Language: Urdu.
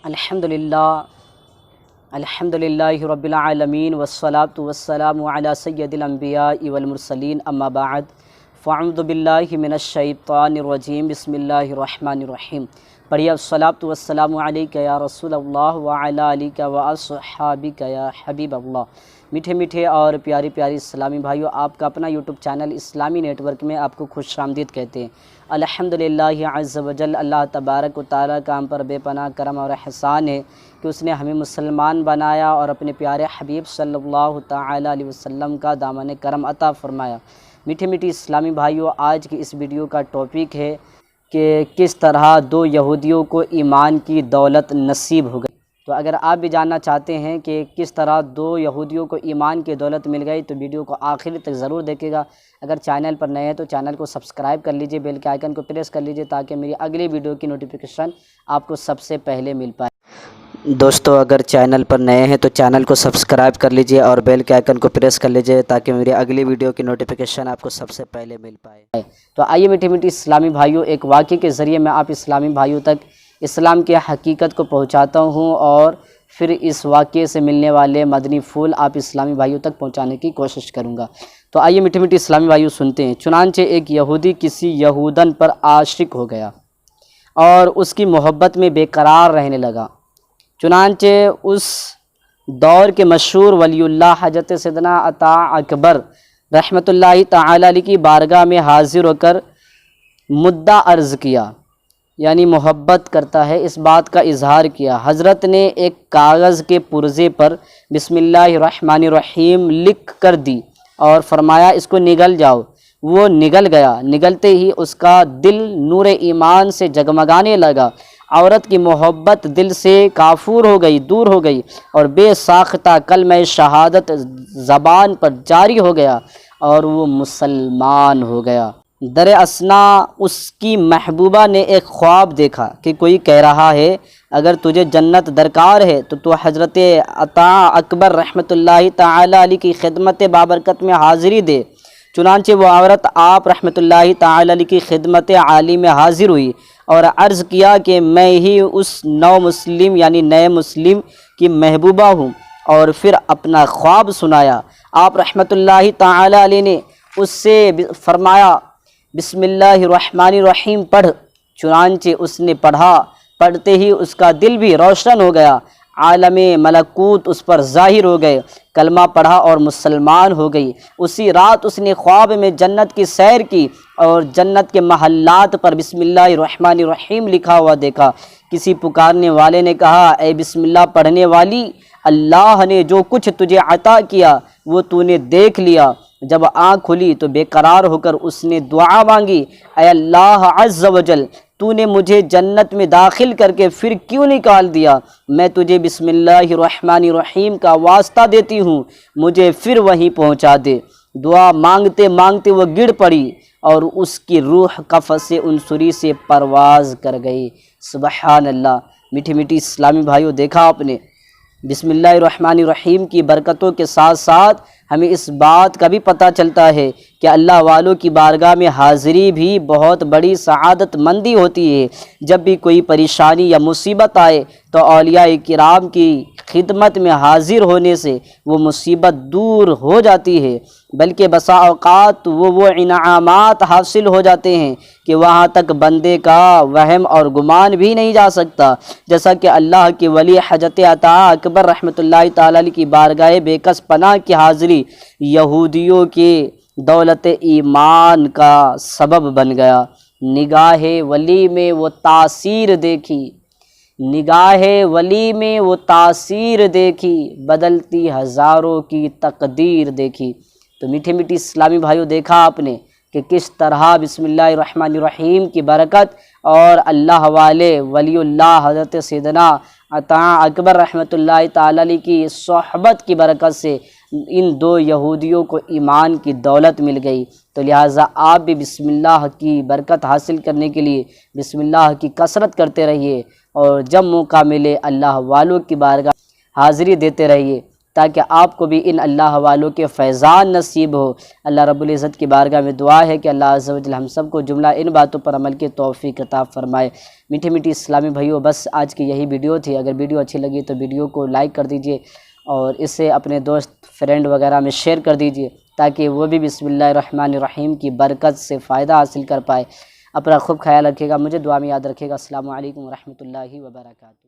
الحمدللہ رب العالمین والصلاة والسلام علی سید الانبیاء والمرسلین اما بعد فاعوذ باللہ من الشیطان الرجیم بسم اللہ الرحمن الرحیم۔ پڑھیے الصلاة والسلام علیکہ یا رسول اللہ وعلی آلکہ واصحابکہ یا حبیب اللہ۔ میٹھے میٹھے اور پیاری پیاری اسلامی بھائیو، آپ کا اپنا یوٹیوب چینل اسلامی نیٹ ورک میں آپ کو خوش آمدید کہتے ہیں۔ الحمدللہ عز وجل، اللہ تبارک و تعالیٰ کا ہم پر بے پناہ کرم اور احسان ہے کہ اس نے ہمیں مسلمان بنایا اور اپنے پیارے حبیب صلی اللہ تعالیٰ علیہ وسلم کا دامن کرم عطا فرمایا۔ میٹھے میٹھی اسلامی بھائیو، آج کی اس ویڈیو کا ٹاپک ہے کہ کس طرح دو یہودیوں کو ایمان کی دولت نصیب ہو گئی۔ تو اگر آپ بھی جاننا چاہتے ہیں کہ کس طرح دو یہودیوں کو ایمان کی دولت مل گئی تو ویڈیو کو آخر تک ضرور دیکھے گا۔ اگر چینل پر نئے ہیں تو چینل کو سبسکرائب کر لیجئے، بیل کے آئیکن کو پریس کر لیجئے تاکہ میری اگلی ویڈیو کی نوٹیفیکیشن آپ کو سب سے پہلے مل پائے۔ دوستو، اگر چینل پر نئے ہیں تو چینل کو سبسکرائب کر لیجئے اور بیل کے آئیکن کو پریس کر لیجئے تاکہ میری اگلی ویڈیو کی نوٹیفیکیشن آپ کو سب سے پہلے مل پائے۔ تو آئیے میٹھی میٹھی اسلامی بھائیوں، ایک واقعے کے ذریعے میں آپ اسلامی بھائیوں تک اسلام کی حقیقت کو پہنچاتا ہوں اور پھر اس واقعے سے ملنے والے مدنی پھول آپ اسلامی بھائیوں تک پہنچانے کی کوشش کروں گا۔ تو آئیے میٹھی میٹھی اسلامی بھائیوں سنتے ہیں۔ چنانچہ ایک یہودی کسی یہودن پر عاشق ہو گیا اور اس کی محبت میں بے قرار رہنے لگا۔ چنانچہ اس دور کے مشہور ولی اللہ حضرت سیدنا عطا اکبر رحمۃ اللہ تعالی علیہ کی بارگاہ میں حاضر ہو کر مدعا عرض کیا، یعنی محبت کرتا ہے، اس بات کا اظہار کیا۔ حضرت نے ایک کاغذ کے پرزے پر بسم اللہ الرحمن الرحیم لکھ کر دی اور فرمایا اس کو نگل جاؤ۔ وہ نگل گیا۔ نگلتے ہی اس کا دل نور ایمان سے جگمگانے لگا۔ عورت کی محبت دل سے کافور ہو گئی، دور ہو گئی اور بے ساختہ کلمہ شہادت زبان پر جاری ہو گیا اور وہ مسلمان ہو گیا۔ در اثنا اس کی محبوبہ نے ایک خواب دیکھا کہ کوئی کہہ رہا ہے اگر تجھے جنت درکار ہے تو حضرت عطا اکبر رحمۃ اللہ تعالی علیہ کی خدمت بابرکت میں حاضری دے۔ چنانچہ وہ عورت آپ رحمۃ اللہ تعالی علیہ کی خدمت عالی میں حاضر ہوئی اور عرض کیا کہ میں ہی اس نو مسلم یعنی نئے مسلم کی محبوبہ ہوں، اور پھر اپنا خواب سنایا۔ آپ رحمۃ اللہ تعالی علیہ نے اس سے فرمایا بسم اللہ الرحمن الرحیم پڑھ۔ چنانچہ اس نے پڑھا۔ پڑھتے ہی اس کا دل بھی روشن ہو گیا، عالم ملکوت اس پر ظاہر ہو گئے، کلمہ پڑھا اور مسلمان ہو گئی۔ اسی رات اس نے خواب میں جنت کی سیر کی اور جنت کے محلات پر بسم اللہ الرحمن الرحیم لکھا ہوا دیکھا۔ کسی پکارنے والے نے کہا، اے بسم اللہ پڑھنے والی، اللہ نے جو کچھ تجھے عطا کیا وہ تو نے دیکھ لیا۔ جب آنکھ کھلی تو بے قرار ہو کر اس نے دعا مانگی، اے اللہ عز وجل، تو نے مجھے جنت میں داخل کر کے پھر کیوں نکال دیا؟ میں تجھے بسم اللہ الرحمن الرحیم کا واسطہ دیتی ہوں، مجھے پھر وہیں پہنچا دے۔ دعا مانگتے مانگتے وہ گر پڑی اور اس کی روح قفس عنصری سے پرواز کر گئی۔ سبحان اللہ۔ میٹھی میٹھی اسلامی بھائیوں، دیکھا آپ نے، بسم اللہ الرحمن الرحیم کی برکتوں کے ساتھ ساتھ ہمیں اس بات کا بھی پتہ چلتا ہے کہ اللہ والوں کی بارگاہ میں حاضری بھی بہت بڑی سعادت مندی ہوتی ہے۔ جب بھی کوئی پریشانی یا مصیبت آئے تو اولیاء کرام کی خدمت میں حاضر ہونے سے وہ مصیبت دور ہو جاتی ہے، بلکہ بسا اوقات وہ انعامات حاصل ہو جاتے ہیں کہ وہاں تک بندے کا وہم اور گمان بھی نہیں جا سکتا۔ جیسا کہ اللہ کے ولی حضرت عطا اکبر رحمۃ اللہ تعالی علیہ کی بارگاہ بے کس پناہ کی حاضری یہودیوں کے دولت ایمان کا سبب بن گیا۔ نگاہ ولی میں وہ تاثیر دیکھی، نگاہ ولی میں وہ تاثیر دیکھی، بدلتی ہزاروں کی تقدیر دیکھی۔ تو میٹھے میٹھی اسلامی بھائیوں، دیکھا آپ نے کہ کس طرح بسم اللہ الرحمن الرحیم کی برکت اور اللہ والے ولی اللہ حضرت سیدنا عطا اکبر رحمۃ اللہ تعالی علیہ کی صحبت کی برکت سے ان دو یہودیوں کو ایمان کی دولت مل گئی۔ تو لہٰذا آپ بھی بسم اللہ کی برکت حاصل کرنے کے لیے بسم اللہ کی کثرت کرتے رہیے اور جب موقع ملے اللہ والوں کی بارگاہ حاضری دیتے رہیے تاکہ آپ کو بھی ان اللہ والوں کے فیضان نصیب ہو۔ اللہ رب العزت کی بارگاہ میں دعا ہے کہ اللہ عز و جل ہم سب کو جملہ ان باتوں پر عمل کی توفیق عطا فرمائے۔ میٹھی میٹھی اسلامی بھائیو، بس آج کی یہی ویڈیو تھی۔ اگر ویڈیو اچھی لگی تو ویڈیو کو لائک کر دیجئے اور اسے اپنے دوست فرینڈ وغیرہ میں شیئر کر دیجئے تاکہ وہ بھی بسم اللہ الرحمن الرحیم کی برکت سے فائدہ حاصل کر پائے۔ اپنا خوب خیال رکھیے گا، مجھے دعا میں یاد رکھیے گا۔ السلام علیکم ورحمۃ اللہ وبرکاتہ۔